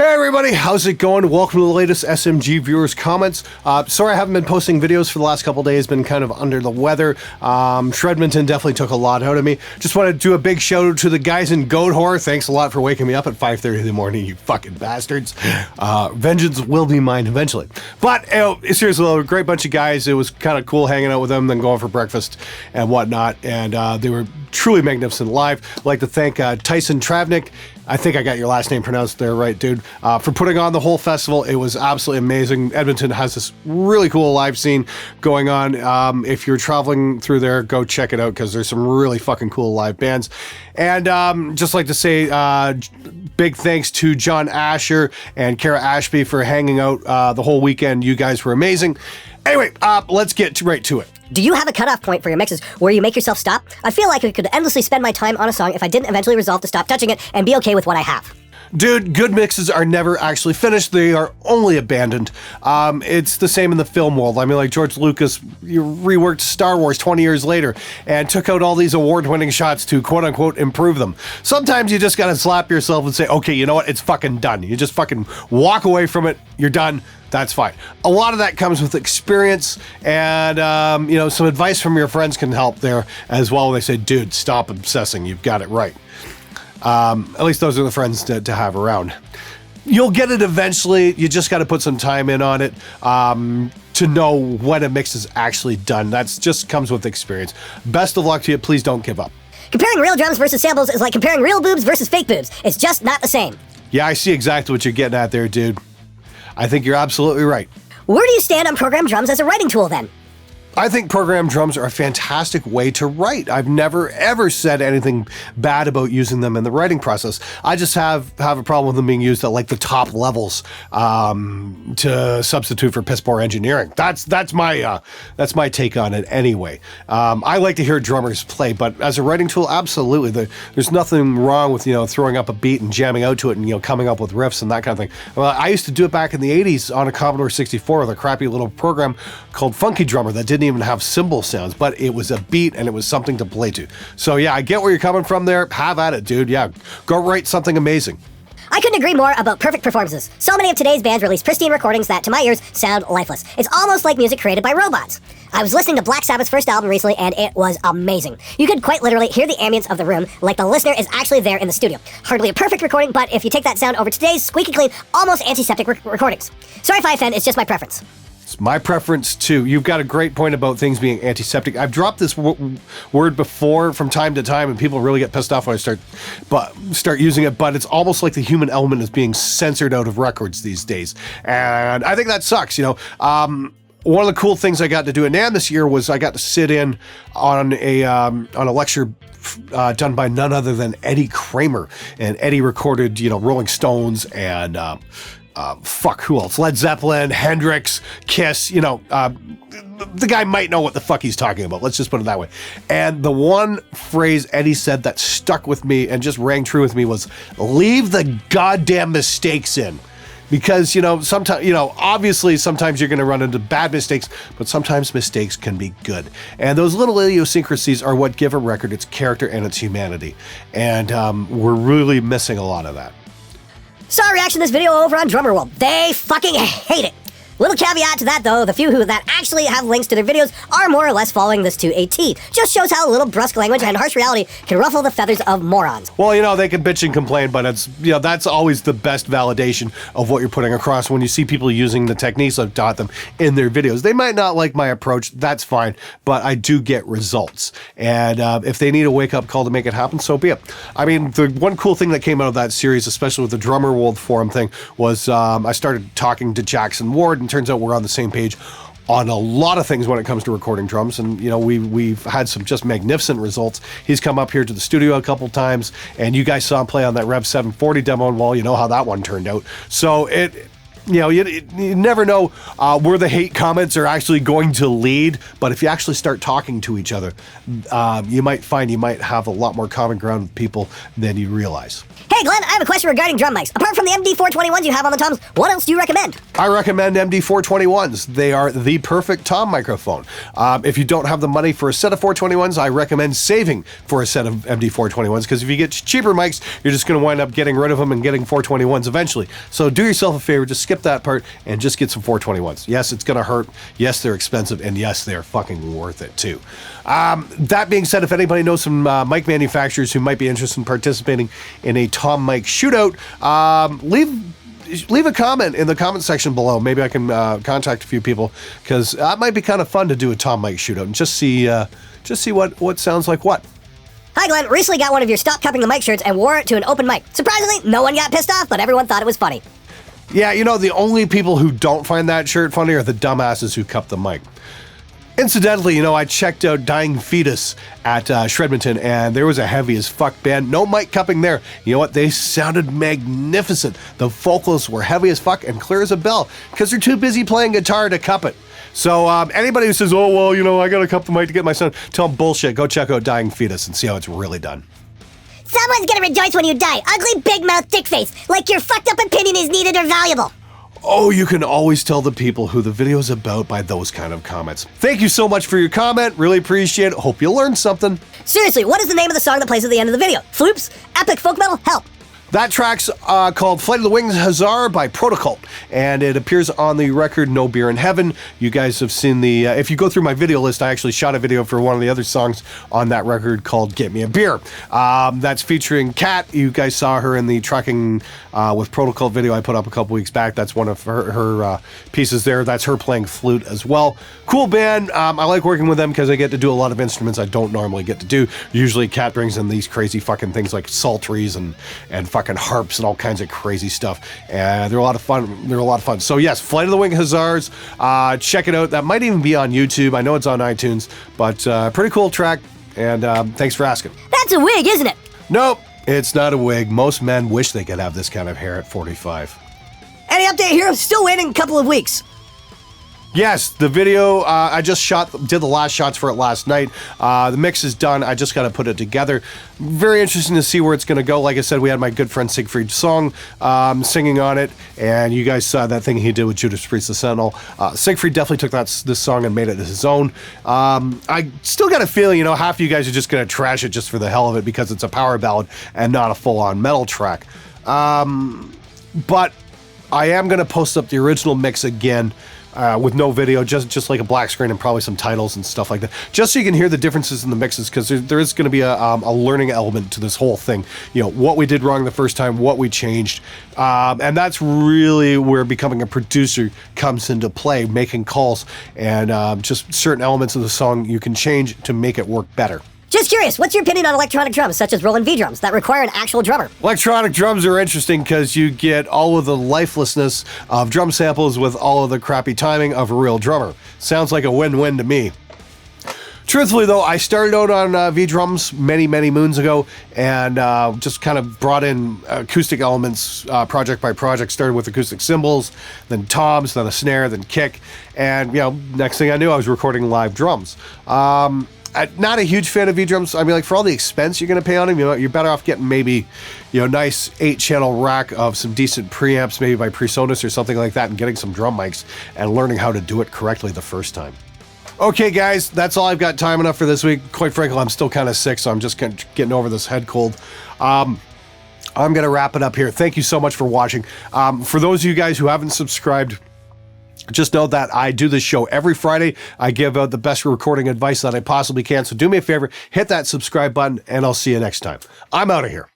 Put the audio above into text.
Hey everybody, how's it going? Welcome to the latest SMG viewers comments. Sorry I haven't been posting videos for the last couple days, been kind of under the weather. Shredmonton definitely took a lot out of me. Just want to do a big shout out to the guys in Goat Horror. Thanks a lot for waking me up at 5:30 in the morning, you fucking bastards. Vengeance will be mine eventually. But seriously, a great bunch of guys. It was kind of cool hanging out with them, then going for breakfast and whatnot. And they were truly magnificent live. I'd like to thank Tyson Travnik. I think I got your last name pronounced there right, dude. For putting on the whole festival. It was absolutely amazing. Edmonton has this really cool live scene going on. If you're traveling through there, go check it out because there's some really fucking cool live bands. And just like to say big thanks to John Asher and Kara Ashby for hanging out the whole weekend. You guys were amazing. Anyway, let's get right to it. Do you have a cutoff point for your mixes where you make yourself stop? I feel like I could endlessly spend my time on a song if I didn't eventually resolve to stop touching it and be okay with what I have. Dude, good mixes are never actually finished. They are only abandoned. It's the same in the film world. I mean, like George Lucas reworked Star Wars 20 years later and took out all these award-winning shots to quote-unquote improve them. Sometimes you just gotta slap yourself and say, okay, you know what? It's fucking done. You just fucking walk away from it. You're done. That's fine. A lot of that comes with experience and, some advice from your friends can help there as well. They say, dude, stop obsessing. You've got it right. At least those are the friends to have around. You'll get it eventually. You just got to put some time in on it to know when a mix is actually done. That's just comes with experience. Best of luck to you. Please don't give up. Comparing real drums versus samples is like comparing real boobs versus fake boobs. It's just not the same. Yeah, I see exactly what you're getting at there, dude. I think you're absolutely right. Where do you stand on programmed drums as a writing tool then? I think programmed drums are a fantastic way to write. I've never, ever said anything bad about using them in the writing process. I just have a problem with them being used at like the top levels to substitute for piss poor engineering. That's my take on it anyway. I like to hear drummers play, but as a writing tool, absolutely. There's nothing wrong with, throwing up a beat and jamming out to it and, coming up with riffs and that kind of thing. Well, I used to do it back in the 80s on a Commodore 64 with a crappy little program called Funky Drummer that didn't even have cymbal sounds, but it was a beat and it was something to play to. So yeah, I get where you're coming from there. Have at it, dude. Yeah, go write something amazing. I couldn't agree more about perfect performances. So many of today's bands release pristine recordings that, to my ears, sound lifeless. It's almost like music created by robots. I was listening to Black Sabbath's first album recently, and it was amazing. You could quite literally hear the ambience of the room, like the listener is actually there in the studio. Hardly a perfect recording, but if you take that sound over today's squeaky clean, almost antiseptic recordings. Sorry if I offend, it's just my preference. It's my preference too. You've got a great point about things being antiseptic. I've dropped this word before from time to time, and people really get pissed off when I start using it. But it's almost like the human element is being censored out of records these days, and I think that sucks. One of the cool things I got to do at NAMM this year was I got to sit in on a lecture done by none other than Eddie Kramer, and Eddie recorded Rolling Stones and. Who else? Led Zeppelin, Hendrix, Kiss, the guy might know what the fuck he's talking about. Let's just put it that way. And the one phrase Eddie said that stuck with me and just rang true with me was, leave the goddamn mistakes in. Because, sometimes, obviously sometimes you're going to run into bad mistakes, but sometimes mistakes can be good. And those little idiosyncrasies are what give a record its character and its humanity. And we're really missing a lot of that. Saw a reaction to this video over on Drummer World. They fucking hate it. Little caveat to that though, the few who that actually have links to their videos are more or less following this to a T. Just shows how a little brusque language and harsh reality can ruffle the feathers of morons. Well, they can bitch and complain, but it's, that's always the best validation of what you're putting across when you see people using the techniques I've taught them in their videos. They might not like my approach, that's fine, but I do get results. And if they need a wake-up call to make it happen, so be it. I mean, the one cool thing that came out of that series, especially with the Drummer World Forum thing, was I started talking to Jackson Ward, and turns out we're on the same page on a lot of things when it comes to recording drums, and we've had some just magnificent results. He's come up here to the studio a couple times, and you guys saw him play on that Rev 740 demo, and well, you know how that one turned out. So you never know where the hate comments are actually going to lead, but if you actually start talking to each other, you might find you might have a lot more common ground with people than you realize. Hey Glenn, I have a question regarding drum mics. Apart from the MD421s you have on the toms, what else do you recommend? I recommend MD421s. They are the perfect tom microphone. If you don't have the money for a set of 421s, I recommend saving for a set of MD421s, because if you get cheaper mics, you're just going to wind up getting rid of them and getting 421s eventually. So do yourself a favor, just skip that part and just get some 421s. Yes, it's going to hurt. Yes, they're expensive. And yes, they're fucking worth it too. That being said, if anybody knows some mic manufacturers who might be interested in participating in a tom mic shootout, leave a comment in the comment section below. Maybe I can contact a few people, because that might be kind of fun to do a tom mic shootout and just see what sounds like what. Hi, Glenn. Recently got one of your Stop Cupping the Mic shirts and wore it to an open mic. Surprisingly, no one got pissed off, but everyone thought it was funny. Yeah, you know, the only people who don't find that shirt funny are the dumbasses who cup the mic. Incidentally, you know, I checked out Dying Fetus at Shredmonton, and there was a heavy as fuck band. No mic cupping there. You know what? They sounded magnificent. The vocals were heavy as fuck and clear as a bell, because they're too busy playing guitar to cup it. So anybody who says, oh, well, you know, I gotta cup the mic to get my sound, tell them bullshit. Go check out Dying Fetus and see how it's really done. Someone's gonna rejoice when you die. Ugly, big mouth, dick face. Like your fucked up opinion is needed or valuable. Oh, you can always tell the people who the video's about by those kind of comments. Thank you so much for your comment. Really appreciate it. Hope you learned something. Seriously, what is the name of the song that plays at the end of the video? Floops? Epic folk metal? Help. That track's called Flight of the Wings Hazard by Protocol, and it appears on the record No Beer in Heaven. You guys have seen the, if you go through my video list, I actually shot a video for one of the other songs on that record called Get Me a Beer. That's featuring Kat. You guys saw her in the Trucking with Protocol video I put up a couple weeks back. That's one of her pieces there. That's her playing flute as well. Cool band. I like working with them because I get to do a lot of instruments I don't normally get to do. Usually Kat brings in these crazy fucking things like psalteries and fucking harps and all kinds of crazy stuff, and they're a lot of fun. So yes, Flight of the Wing Hazards, check it out. That might even be on YouTube. I know it's on iTunes, but pretty cool track, and thanks for asking. That's a wig, isn't it? Nope, it's not a wig. Most men wish they could have this kind of hair at 45. Any update here? I'm still waiting a couple of weeks. Yes, the video, I just did the last shots for it last night. The mix is done. I just got to put it together. Very interesting to see where it's going to go. Like I said, we had my good friend Siegfried Song singing on it, and you guys saw that thing he did with Judas Priest the Sentinel. Siegfried definitely took this song and made it his own. I still got a feeling, you know, half of you guys are just going to trash it just for the hell of it because it's a power ballad and not a full-on metal track. But I am going to post up the original mix again, with no video, just like a black screen and probably some titles and stuff like that, just so you can hear the differences in the mixes, because there is going to be a learning element to this whole thing. You know, what we did wrong the first time, what we changed, and that's really where becoming a producer comes into play, making calls, and just certain elements of the song you can change to make it work better. Just curious, what's your opinion on electronic drums, such as Roland V drums, that require an actual drummer? Electronic drums are interesting because you get all of the lifelessness of drum samples with all of the crappy timing of a real drummer. Sounds like a win-win to me. Truthfully, though, I started out on V-drums many, many moons ago, and just kind of brought in acoustic elements project by project. Started with acoustic cymbals, then toms, then a snare, then kick, and, you know, next thing I knew, I was recording live drums. Not a huge fan of V-drums. I mean, like, for all the expense you're going to pay on them, you know, you're better off getting maybe, you know, nice 8-channel rack of some decent preamps, maybe by PreSonus or something like that, and getting some drum mics and learning how to do it correctly the first time. Okay, guys, that's all I've got time enough for this week. Quite frankly, I'm still kind of sick, so I'm just getting over this head cold. I'm going to wrap it up here. Thank you so much for watching. For those of you guys who haven't subscribed, just know that I do this show every Friday. I give out the best recording advice that I possibly can. So do me a favor, hit that subscribe button, and I'll see you next time. I'm out of here.